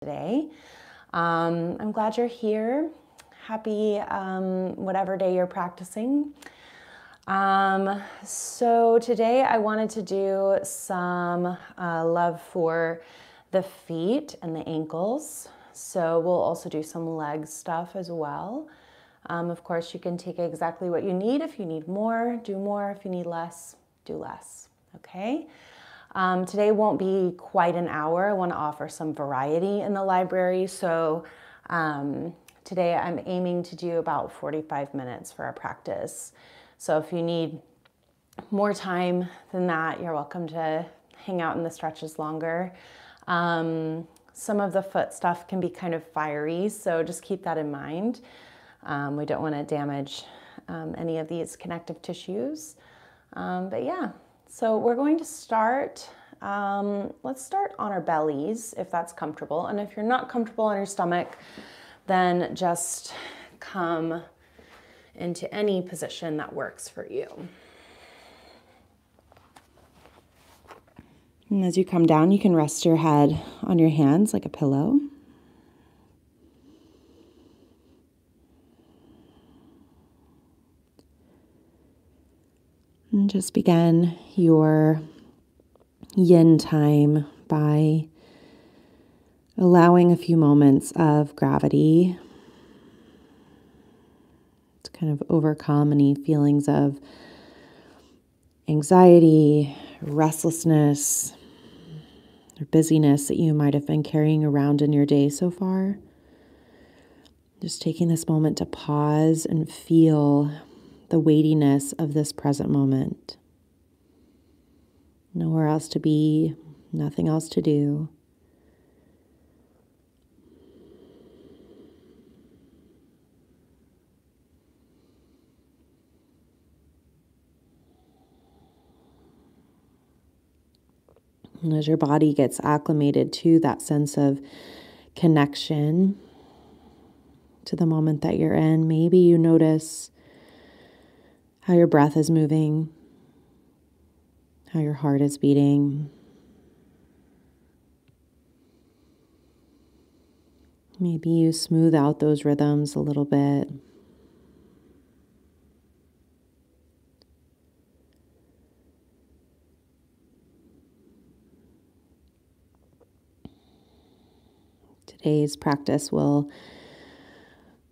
today. I'm glad you're here. Happy whatever day you're practicing. So today I wanted to do some love for the feet and the ankles. So we'll also do some leg stuff as well. Of course, you can take exactly what you need. If you need more, do more. If you need less, do less. Okay? Today won't be quite an hour. I want to offer some variety in the library. So today I'm aiming to do about 45 minutes for our practice. So if you need more time than that, you're welcome to hang out in the stretches longer. Some of the foot stuff can be kind of fiery, so just keep that in mind. We don't want to damage any of these connective tissues. But yeah, so we're going to start. Let's start on our bellies if that's comfortable. And if you're not comfortable on your stomach, then just come into any position that works for you. And as you come down, you can rest your head on your hands like a pillow. And just begin your yin time by allowing a few moments of gravity to kind of overcome any feelings of anxiety, restlessness, or busyness that you might have been carrying around in your day so far. Just taking this moment to pause and feel the weightiness of this present moment. Nowhere else to be, nothing else to do. And as your body gets acclimated to that sense of connection to the moment that you're in, maybe you notice how your breath is moving, how your heart is beating. Maybe you smooth out those rhythms a little bit. Today's practice will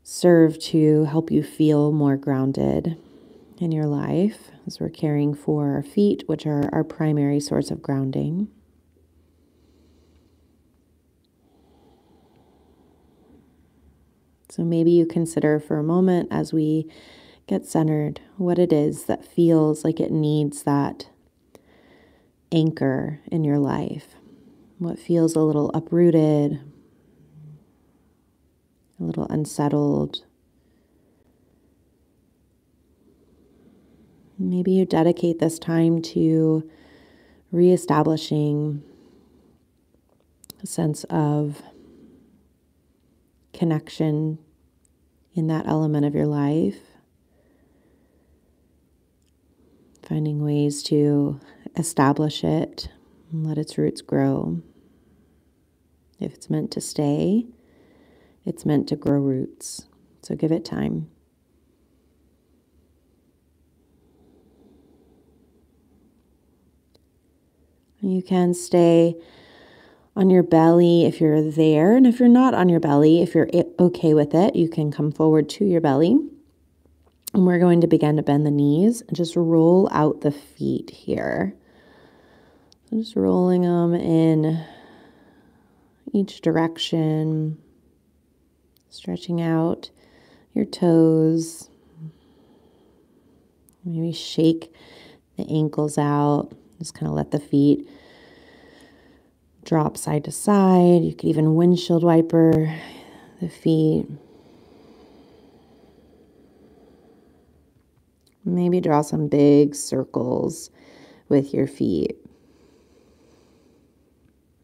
serve to help you feel more grounded in your life as we're caring for our feet, which are our primary source of grounding. So maybe you consider for a moment as we get centered what it is that feels like it needs that anchor in your life. What feels a little uprooted, a little unsettled. Maybe you dedicate this time to reestablishing a sense of connection in that element of your life. Finding ways to establish it and let its roots grow. If it's meant to stay, it's meant to grow roots. So give it time. You can stay on your belly if you're there. And if you're not on your belly, if you're okay with it, you can come forward to your belly. And we're going to begin to bend the knees and just roll out the feet here. So just rolling them in each direction, stretching out your toes. Maybe shake the ankles out. Just kind of let the feet drop side to side. You could even windshield wiper the feet. Maybe draw some big circles with your feet.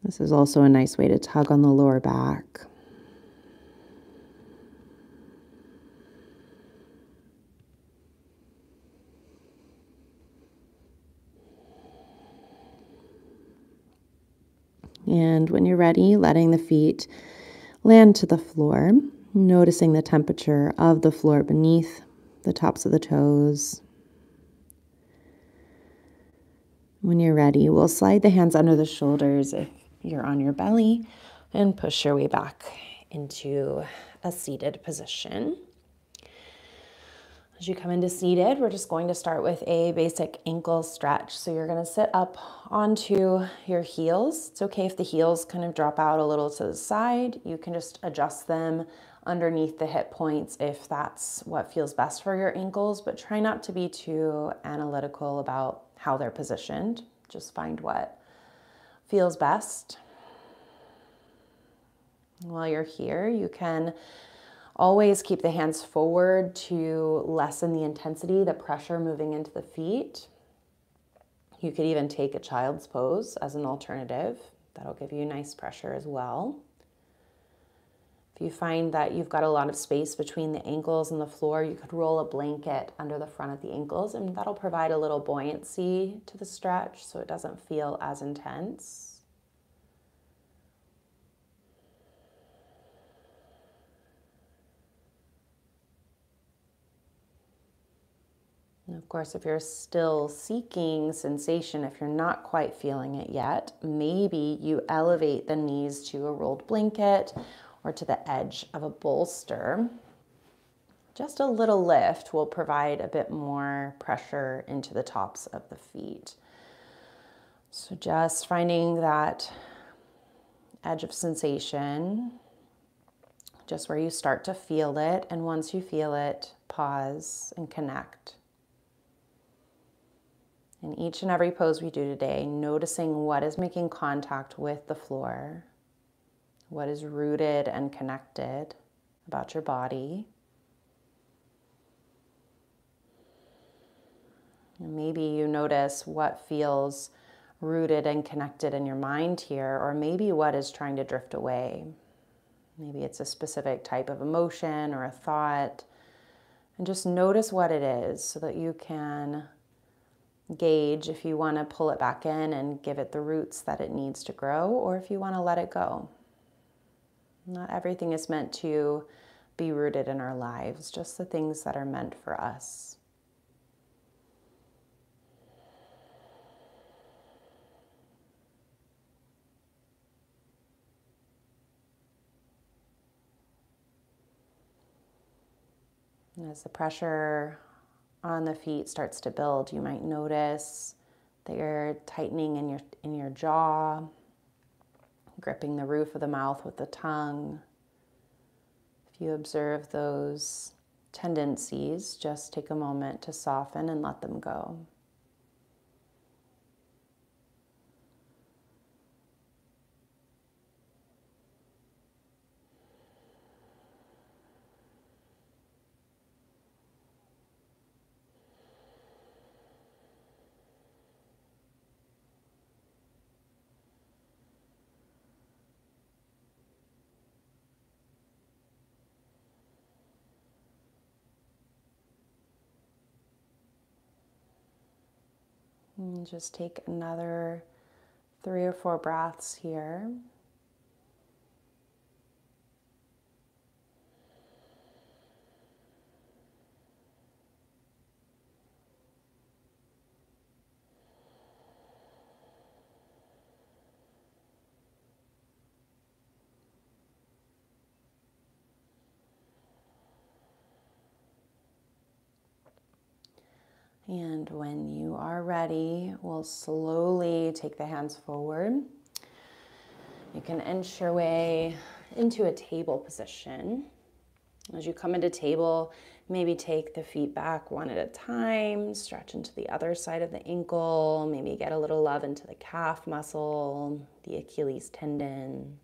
This is also a nice way to tug on the lower back. And when you're ready, letting the feet land to the floor, noticing the temperature of the floor beneath the tops of the toes. When you're ready, we'll slide the hands under the shoulders if you're on your belly and push your way back into a seated position. As you come into seated, we're just going to start with a basic ankle stretch. So you're going to sit up onto your heels. It's okay if the heels kind of drop out a little to the side. You can just adjust them underneath the hip points if that's what feels best for your ankles, but try not to be too analytical about how they're positioned. Just find what feels best. While you're here, you can always keep the hands forward to lessen the intensity, the pressure moving into the feet. You could even take a child's pose as an alternative. That'll give you nice pressure as well. If you find that you've got a lot of space between the ankles and the floor, you could roll a blanket under the front of the ankles, and that'll provide a little buoyancy to the stretch so it doesn't feel as intense. And of course, if you're still seeking sensation, if you're not quite feeling it yet, maybe you elevate the knees to a rolled blanket or to the edge of a bolster. Just a little lift will provide a bit more pressure into the tops of the feet. So just finding that edge of sensation, just where you start to feel it. And once you feel it, pause and connect. In each and every pose we do today, noticing what is making contact with the floor, what is rooted and connected about your body. And maybe you notice what feels rooted and connected in your mind here, or maybe what is trying to drift away. Maybe it's a specific type of emotion or a thought. And just notice what it is so that you can gauge if you want to pull it back in and give it the roots that it needs to grow, or if you want to let it go. Not everything is meant to be rooted in our lives, just the things that are meant for us. And as the pressure on the feet starts to build, you might notice that you're tightening in your jaw, gripping the roof of the mouth with the tongue. If you observe those tendencies, just take a moment to soften and let them go. And just take another 3 or 4 breaths here. And when you are ready, we'll slowly take the hands forward. You can inch your way into a table position. As you come into table, maybe take the feet back one at a time, stretch into the other side of the ankle, maybe get a little love into the calf muscle, the Achilles tendon.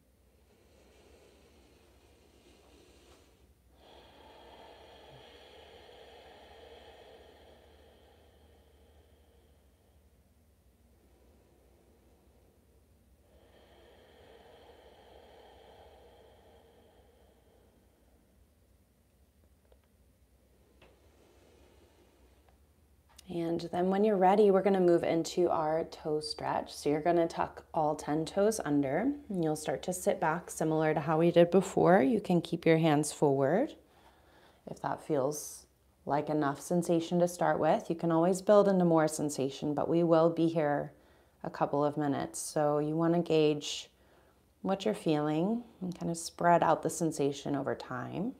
And then when you're ready, we're gonna move into our toe stretch. So you're gonna tuck all 10 toes under, and you'll start to sit back similar to how we did before. You can keep your hands forward if that feels like enough sensation to start with. You can always build into more sensation, but we will be here a couple of minutes. So you wanna gauge what you're feeling and kind of spread out the sensation over time.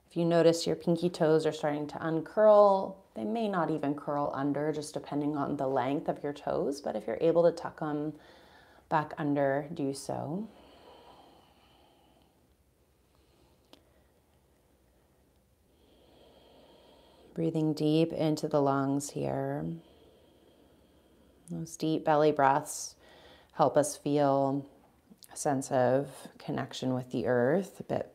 If you notice your pinky toes are starting to uncurl, they may not even curl under, just depending on the length of your toes, but if you're able to tuck them back under, do so. Breathing deep into the lungs here. Those deep belly breaths help us feel a sense of connection with the earth a bit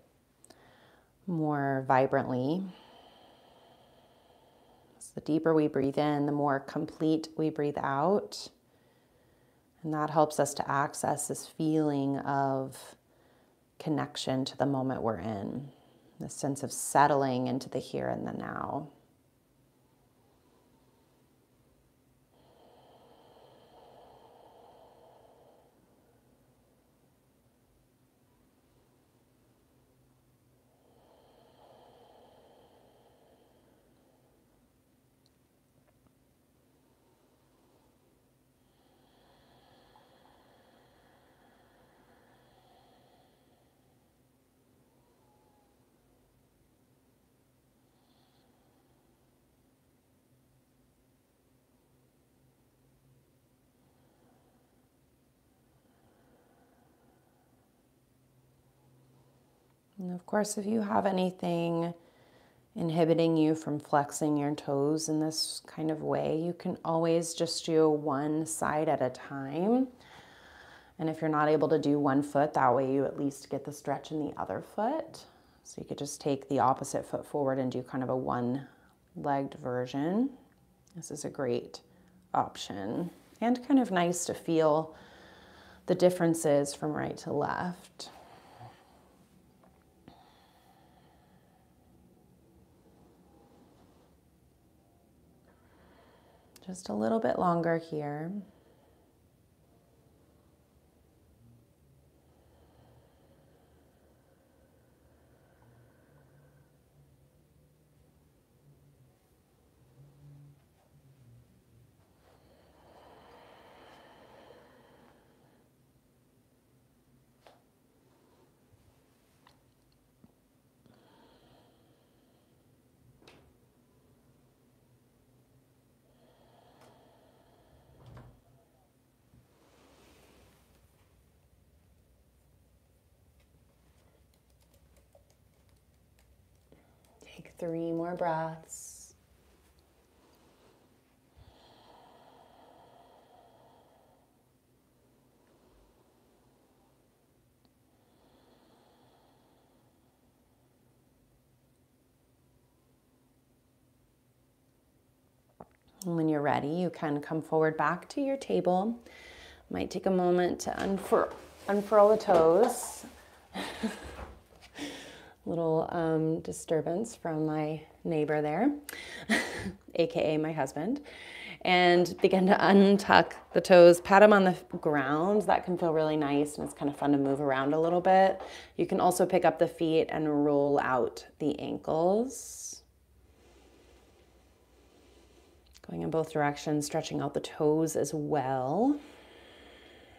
more vibrantly. So the deeper we breathe in, the more complete we breathe out. And that helps us to access this feeling of connection to the moment we're in, this sense of settling into the here and the now. And of course, if you have anything inhibiting you from flexing your toes in this kind of way, you can always just do one side at a time. And if you're not able to do one foot, that way you at least get the stretch in the other foot. So you could just take the opposite foot forward and do kind of a one-legged version. This is a great option and kind of nice to feel the differences from right to left. Just a little bit longer here. Take 3 more breaths. And when you're ready, you can come forward back to your table. Might take a moment to unfurl the toes. Little disturbance from my neighbor there, AKA my husband. And begin to untuck the toes, pat them on the ground. That can feel really nice, and it's kind of fun to move around a little bit. You can also pick up the feet and roll out the ankles. Going in both directions, stretching out the toes as well.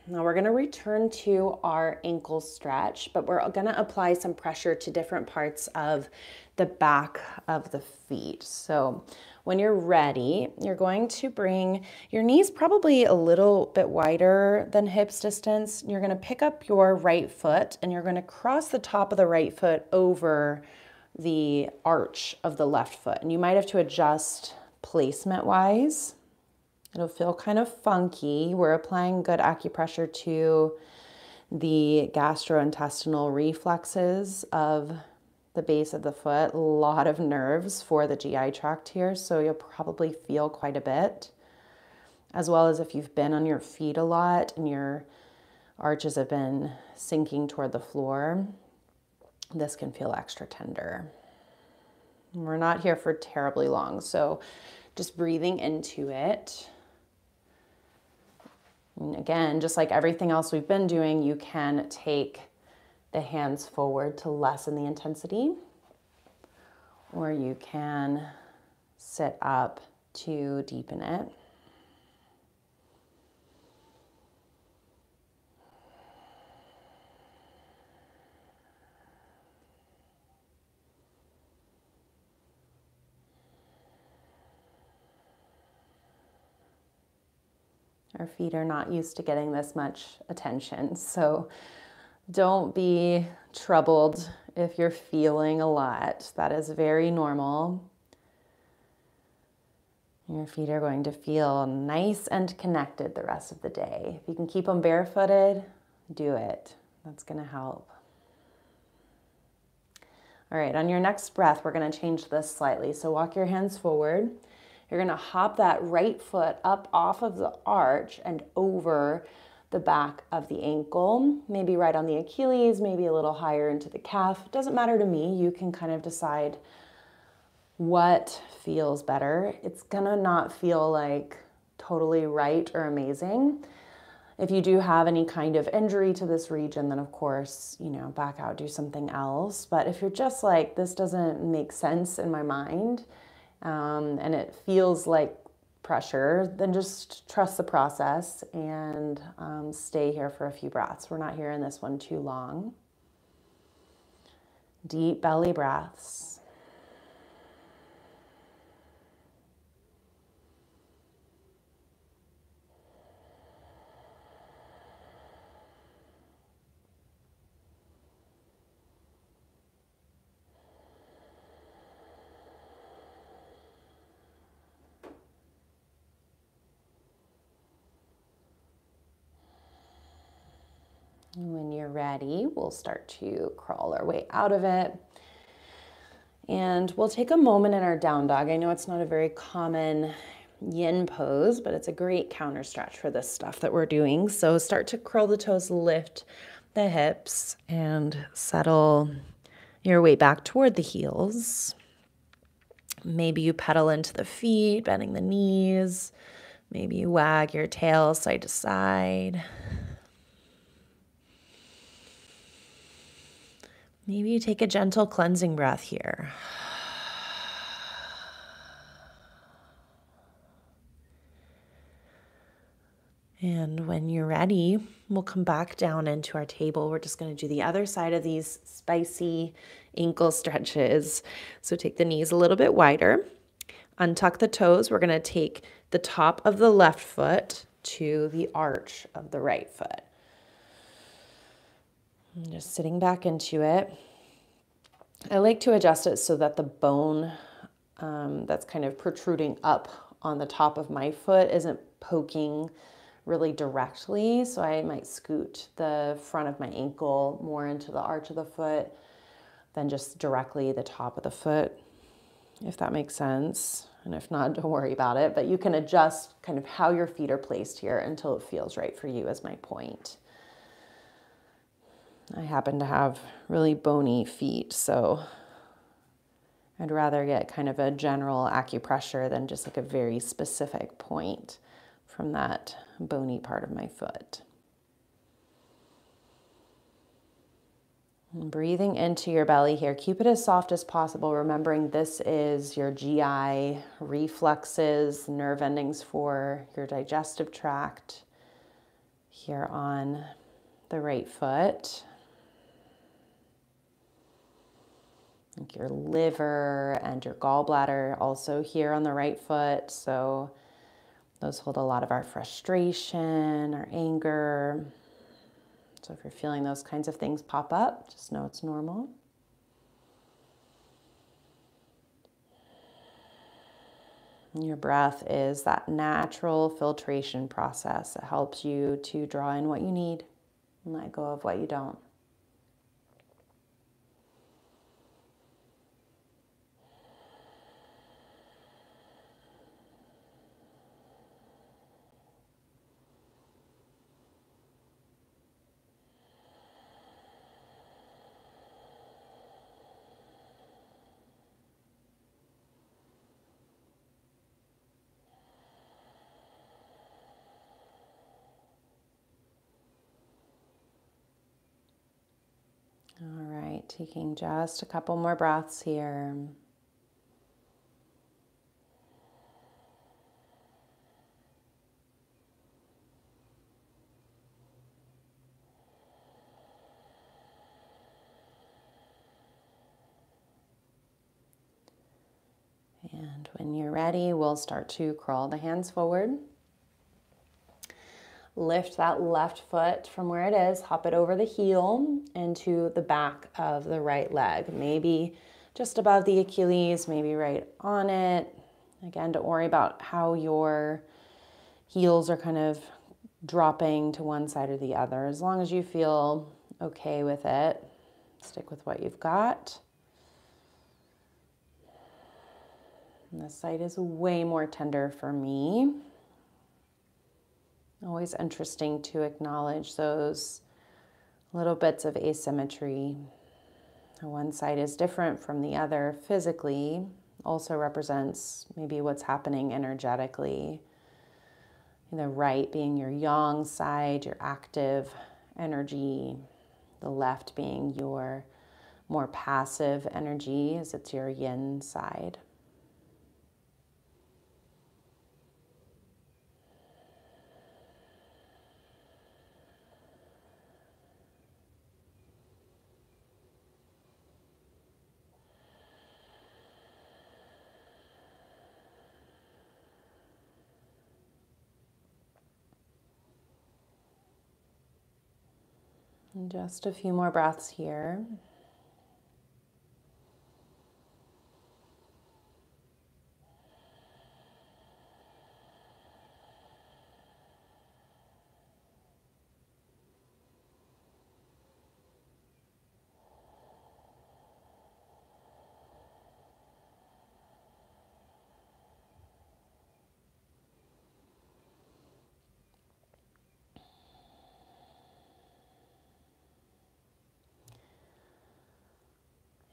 Now we're going to return to our ankle stretch, but we're going to apply some pressure to different parts of the back of the feet. So when you're ready, you're going to bring your knees probably a little bit wider than hips distance. You're going to pick up your right foot and you're going to cross the top of the right foot over the arch of the left foot. And you might have to adjust placement wise. It'll feel kind of funky. We're applying good acupressure to the gastrointestinal reflexes of the base of the foot. A lot of nerves for the GI tract here, so you'll probably feel quite a bit. As well as if you've been on your feet a lot and your arches have been sinking toward the floor, this can feel extra tender. We're not here for terribly long, so just breathing into it. And again, just like everything else we've been doing, you can take the hands forward to lessen the intensity, or you can sit up to deepen it. Our feet are not used to getting this much attention, so don't be troubled if you're feeling a lot. That is very normal. Your feet are going to feel nice and connected the rest of the day. If you can keep them barefooted, do it. That's going to help. All right, on your next breath, we're going to change this slightly. So walk your hands forward. You're going to hop that right foot up off of the arch and over the back of the ankle, maybe right on the Achilles, maybe a little higher into the calf. It doesn't matter to me. You can kind of decide what feels better. It's going to not feel like totally right or amazing. If you do have any kind of injury to this region, then of course, back out, do something else. But if you're just like, this doesn't make sense in my mind, and it feels like pressure, then just trust the process and stay here for a few breaths. We're not here in this one too long. Deep belly breaths. And when you're ready, we'll start to crawl our way out of it. And we'll take a moment in our down dog. I know it's not a very common yin pose, but it's a great counter stretch for this stuff that we're doing. So start to curl the toes, lift the hips, and settle your way back toward the heels. Maybe you pedal into the feet, bending the knees. Maybe you wag your tail side to side. Maybe you take a gentle cleansing breath here. And when you're ready, we'll come back down into our table. We're just going to do the other side of these spicy ankle stretches. So take the knees a little bit wider. Untuck the toes. We're going to take the top of the left foot to the arch of the right foot. And just sitting back into it. I like to adjust it so that the bone that's kind of protruding up on the top of my foot isn't poking really directly. So I might scoot the front of my ankle more into the arch of the foot than just directly the top of the foot, if that makes sense. And if not, don't worry about it. But you can adjust kind of how your feet are placed here until it feels right for you, is my point. I happen to have really bony feet, so I'd rather get kind of a general acupressure than just like a very specific point from that bony part of my foot. And breathing into your belly here. Keep it as soft as possible, remembering this is your GI reflexes, nerve endings for your digestive tract here on the right foot. Like your liver and your gallbladder also here on the right foot. So those hold a lot of our frustration, our anger. So if you're feeling those kinds of things pop up, just know it's normal. And your breath is that natural filtration process that helps you to draw in what you need and let go of what you don't. Taking just a couple more breaths here. And when you're ready, we'll start to crawl the hands forward. Lift that left foot from where it is, hop it over the heel into the back of the right leg. Maybe just above the Achilles, maybe right on it. Again, don't worry about how your heels are kind of dropping to one side or the other. As long as you feel okay with it, stick with what you've got. And this side is way more tender for me. Always interesting to acknowledge those little bits of asymmetry. One side is different from the other physically, also represents maybe what's happening energetically. The right being your yang side, your active energy. The left being your more passive energy, as it's your yin side. And just a few more breaths here.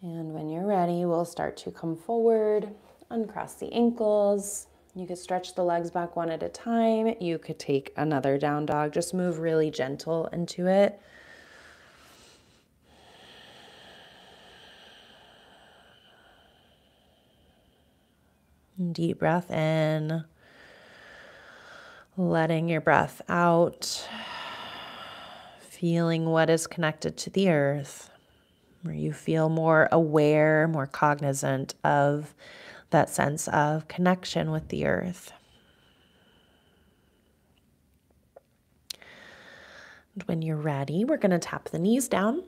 And when you're ready, we'll start to come forward, uncross the ankles. You could stretch the legs back one at a time. You could take another down dog. Just move really gentle into it. Deep breath in, letting your breath out, feeling what is connected to the earth, where you feel more aware, more cognizant of that sense of connection with the earth. And when you're ready, we're going to tap the knees down.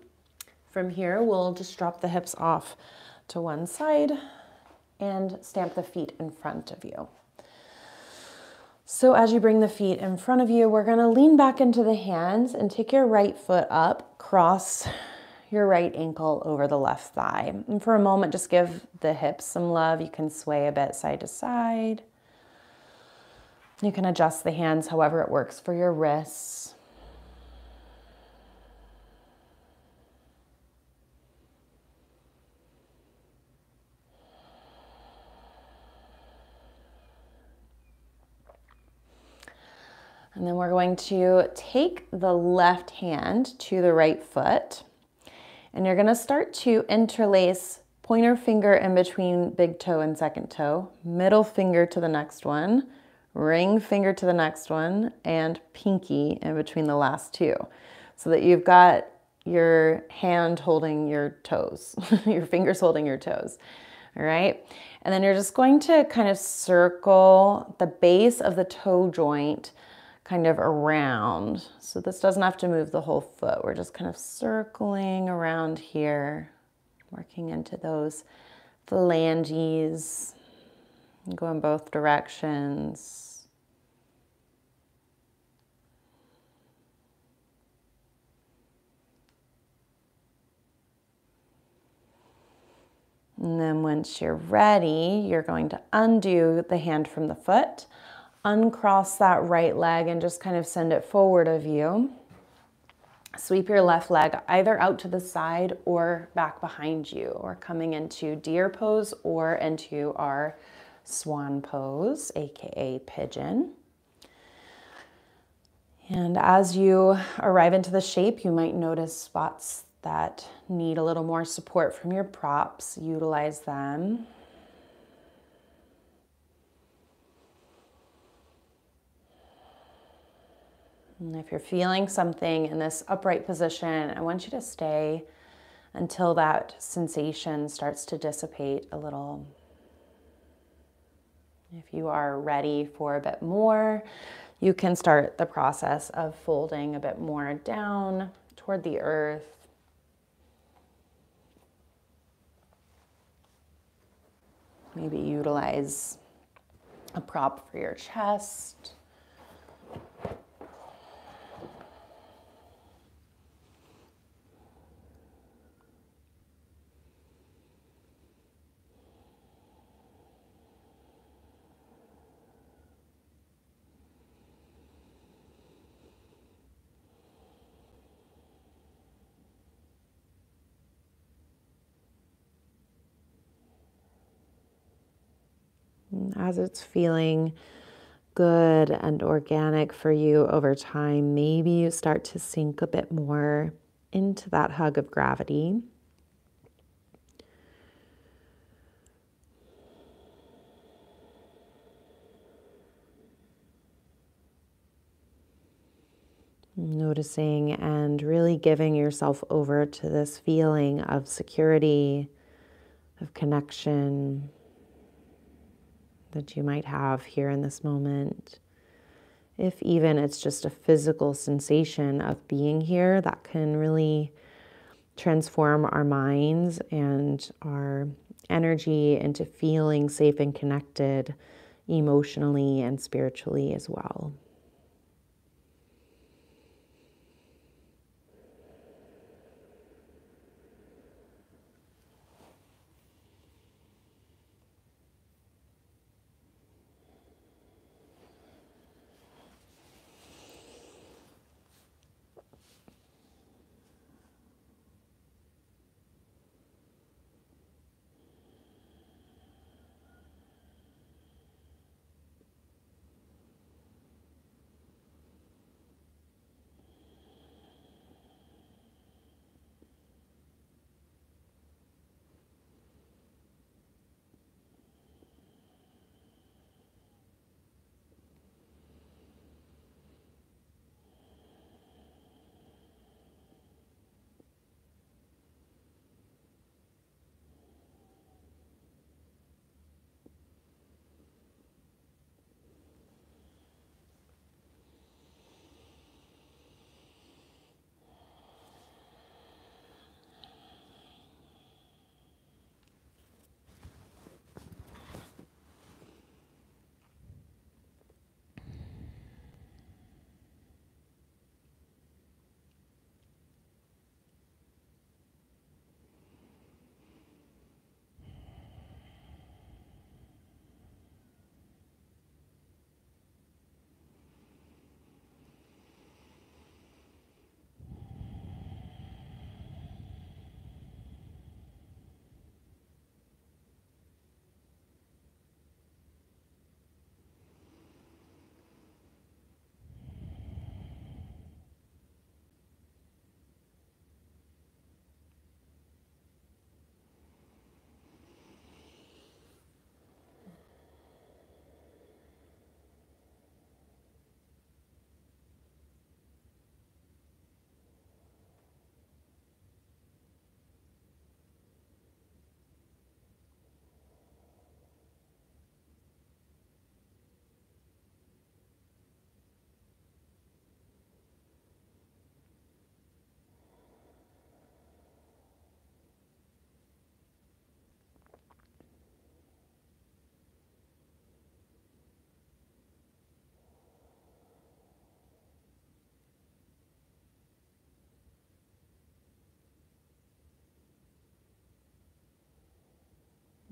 From here, we'll just drop the hips off to one side and stamp the feet in front of you. So as you bring the feet in front of you, we're going to lean back into the hands and take your right foot up, cross your right ankle over the left thigh. And for a moment, just give the hips some love. You can sway a bit side to side. You can adjust the hands however it works for your wrists. And then we're going to take the left hand to the right foot, and you're going to start to interlace pointer finger in between big toe and second toe, middle finger to the next one, ring finger to the next one, and pinky in between the last two, so that you've got your hand holding your toes, your fingers holding your toes. All right. And then you're just going to kind of circle the base of the toe joint kind of around. So this doesn't have to move the whole foot. We're just kind of circling around here, working into those phalanges, go in both directions. And then once you're ready, you're going to undo the hand from the foot, uncross that right leg and just kind of send it forward of you. Sweep your left leg either out to the side or back behind you, or coming into deer pose or into our swan pose, aka pigeon. And as you arrive into the shape, you might notice spots that need a little more support from your props, utilize them. And if you're feeling something in this upright position, I want you to stay until that sensation starts to dissipate a little. If you are ready for a bit more, you can start the process of folding a bit more down toward the earth. Maybe utilize a prop for your chest. As it's feeling good and organic for you over time, maybe you start to sink a bit more into that hug of gravity. Noticing and really giving yourself over to this feeling of security, of connection that you might have here in this moment. If even it's just a physical sensation of being here, that can really transform our minds and our energy into feeling safe and connected emotionally and spiritually as well.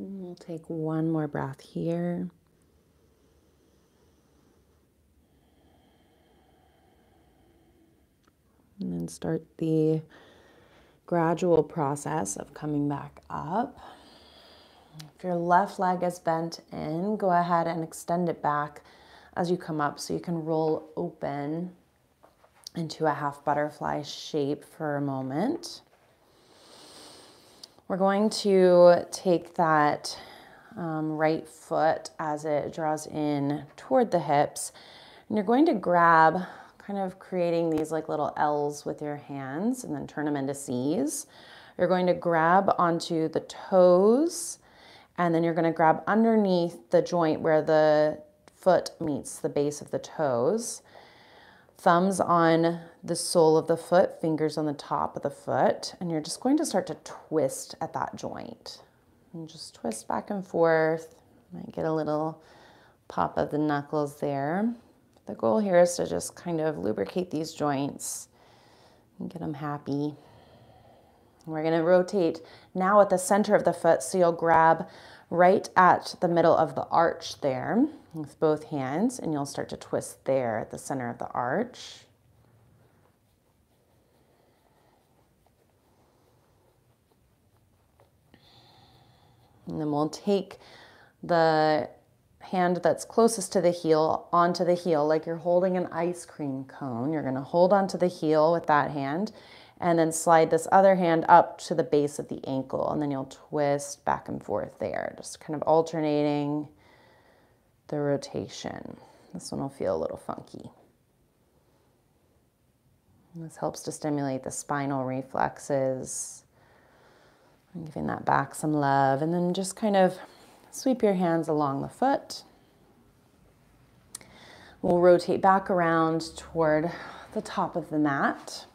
We'll take one more breath here. And then start the gradual process of coming back up. If your left leg is bent in, go ahead and extend it back as you come up so you can roll open into a half butterfly shape for a moment. We're going to take that right foot as it draws in toward the hips, and you're going to grab, kind of creating these like little L's with your hands and then turn them into C's. You're going to grab onto the toes, and then you're going to grab underneath the joint where the foot meets the base of the toes. Thumbs on the sole of the foot, fingers on the top of the foot, and you're just going to start to twist at that joint. And just twist back and forth. Might get a little pop of the knuckles there. The goal here is to just kind of lubricate these joints and get them happy. We're going to rotate now at the center of the foot, so you'll grab right at the middle of the arch there with both hands, and you'll start to twist there at the center of the arch. And then we'll take the hand that's closest to the heel onto the heel like you're holding an ice cream cone. You're going to hold onto the heel with that hand, and then slide this other hand up to the base of the ankle, and then you'll twist back and forth there, just kind of alternating the rotation. This one will feel a little funky. And this helps to stimulate the spinal reflexes, and giving that back some love, and then just kind of sweep your hands along the foot. We'll rotate back around toward the top of the mat.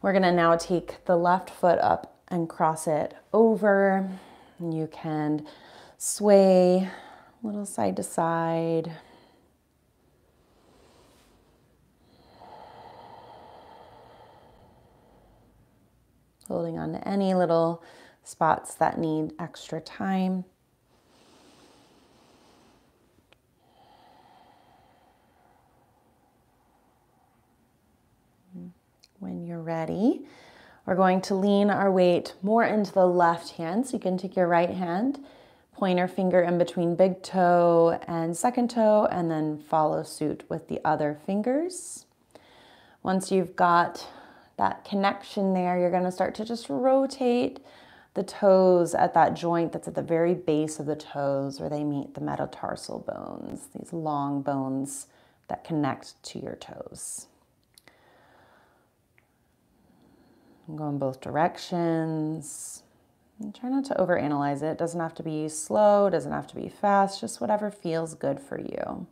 We're going to now take the left foot up and cross it over. And you can sway a little side to side. Holding on to any little spots that need extra time. When you're ready, we're going to lean our weight more into the left hand. So you can take your right hand, pointer finger in between big toe and second toe, and then follow suit with the other fingers. Once you've got that connection there, you're going to start to just rotate the toes at that joint that's at the very base of the toes where they meet the metatarsal bones, these long bones that connect to your toes. Go in both directions. And try not to overanalyze it. It doesn't have to be slow, doesn't have to be fast, just whatever feels good for you.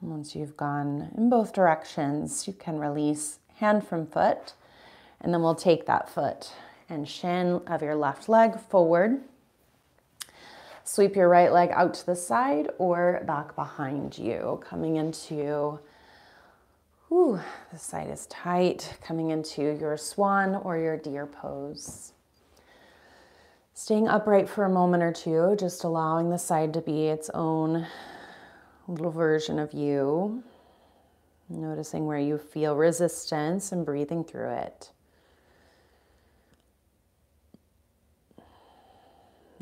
Once you've gone in both directions, you can release hand from foot, and then we'll take that foot and shin of your left leg forward. Sweep your right leg out to the side or back behind you, coming into, this side is tight, coming into your swan or your deer pose. Staying upright for a moment or two, just allowing the side to be its own little version of you. Noticing where you feel resistance and breathing through it.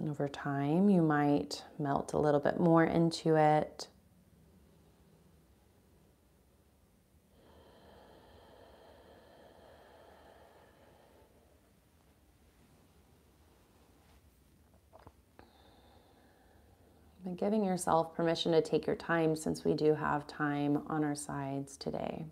Over time, you might melt a little bit more into it. And giving yourself permission to take your time, since we do have time on our sides today.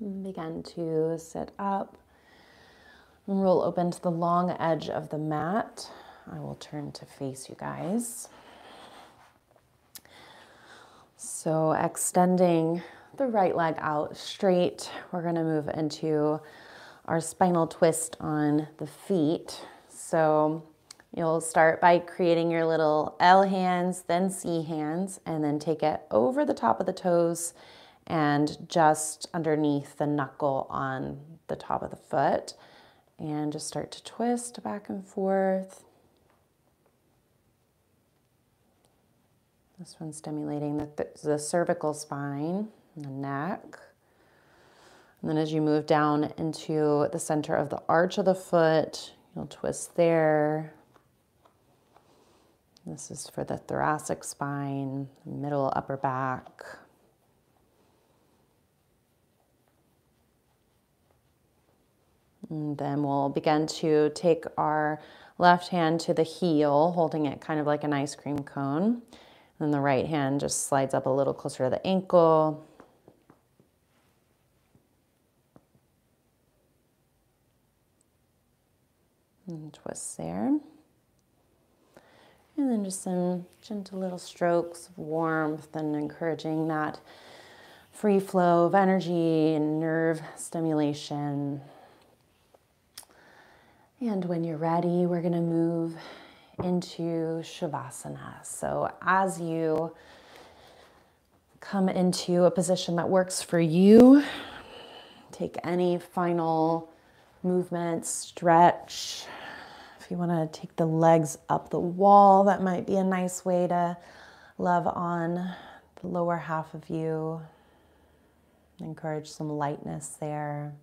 Begin to sit up and roll open to the long edge of the mat. I will turn to face you guys. So extending the right leg out straight, we're going to move into our spinal twist on the feet. So you'll start by creating your little L hands, then C hands, and then take it over the top of the toes and just underneath the knuckle on the top of the foot. And just start to twist back and forth. This one's stimulating the cervical spine and the neck. And then as you move down into the center of the arch of the foot, you'll twist there. This is for the thoracic spine, middle upper back. And then we'll begin to take our left hand to the heel, holding it kind of like an ice cream cone. And the right hand just slides up a little closer to the ankle. And twist there. And then just some gentle little strokes of warmth and encouraging that free flow of energy and nerve stimulation. And when you're ready, we're going to move into Shavasana. So as you come into a position that works for you, take any final movement, stretch. If you want to take the legs up the wall, that might be a nice way to love on the lower half of you. Encourage some lightness there.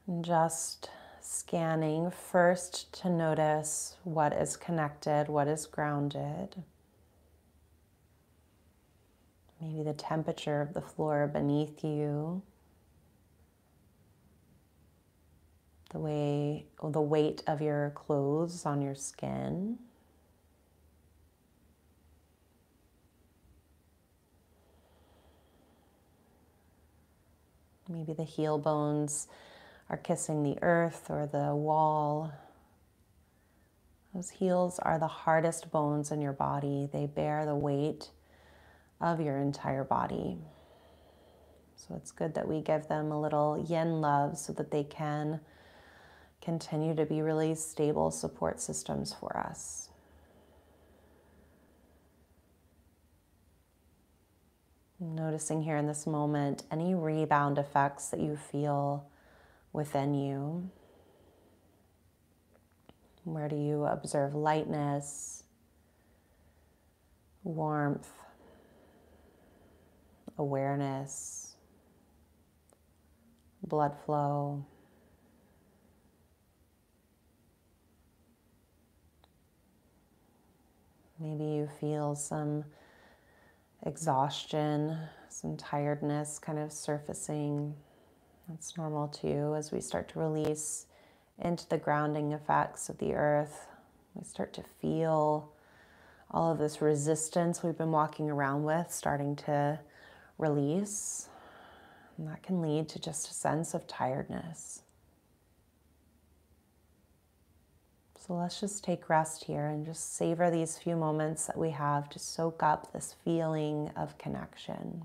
And just scanning first to notice what is connected, what is grounded. Maybe the temperature of the floor beneath you. The weight of your clothes on your skin. Maybe the heel bones are kissing the earth or the wall. Those heels are the hardest bones in your body. They bear the weight of your entire body. So it's good that we give them a little yin love so that they can continue to be really stable support systems for us. Noticing here in this moment any rebound effects that you feel within you. Where do you observe lightness, warmth, awareness, blood flow? Maybe you feel some exhaustion, some tiredness kind of surfacing. That's normal too. As we start to release into the grounding effects of the earth, we start to feel all of this resistance we've been walking around with starting to release. And that can lead to just a sense of tiredness. So let's just take rest here and just savor these few moments that we have to soak up this feeling of connection.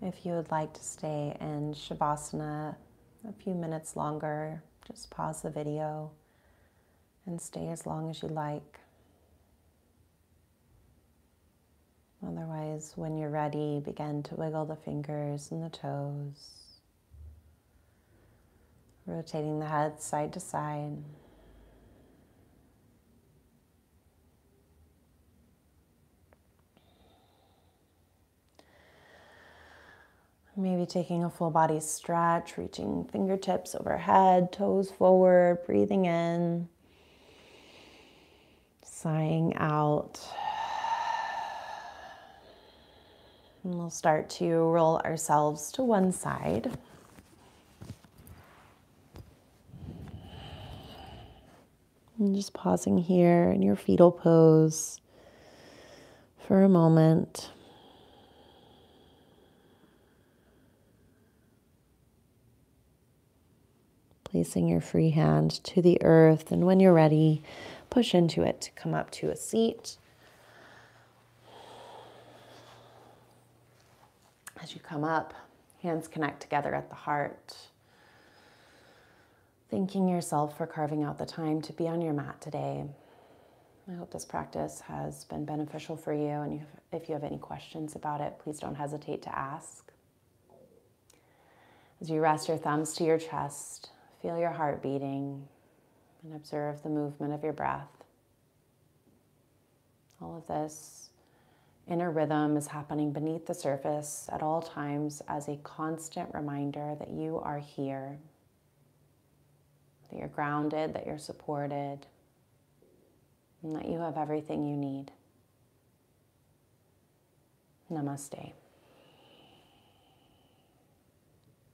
If you would like to stay in Shavasana a few minutes longer, just pause the video and stay as long as you like. Otherwise, when you're ready, begin to wiggle the fingers and the toes, rotating the head side to side. Maybe taking a full body stretch, reaching fingertips overhead, toes forward, breathing in, sighing out. And we'll start to roll ourselves to one side. And just pausing here in your fetal pose for a moment. Placing your free hand to the earth, and when you're ready, push into it to come up to a seat. As you come up, hands connect together at the heart. Thanking yourself for carving out the time to be on your mat today. I hope this practice has been beneficial for you, and if you have any questions about it, please don't hesitate to ask. As you rest your thumbs to your chest, feel your heart beating and observe the movement of your breath. All of this inner rhythm is happening beneath the surface at all times as a constant reminder that you are here, that you're grounded, that you're supported, and that you have everything you need. Namaste.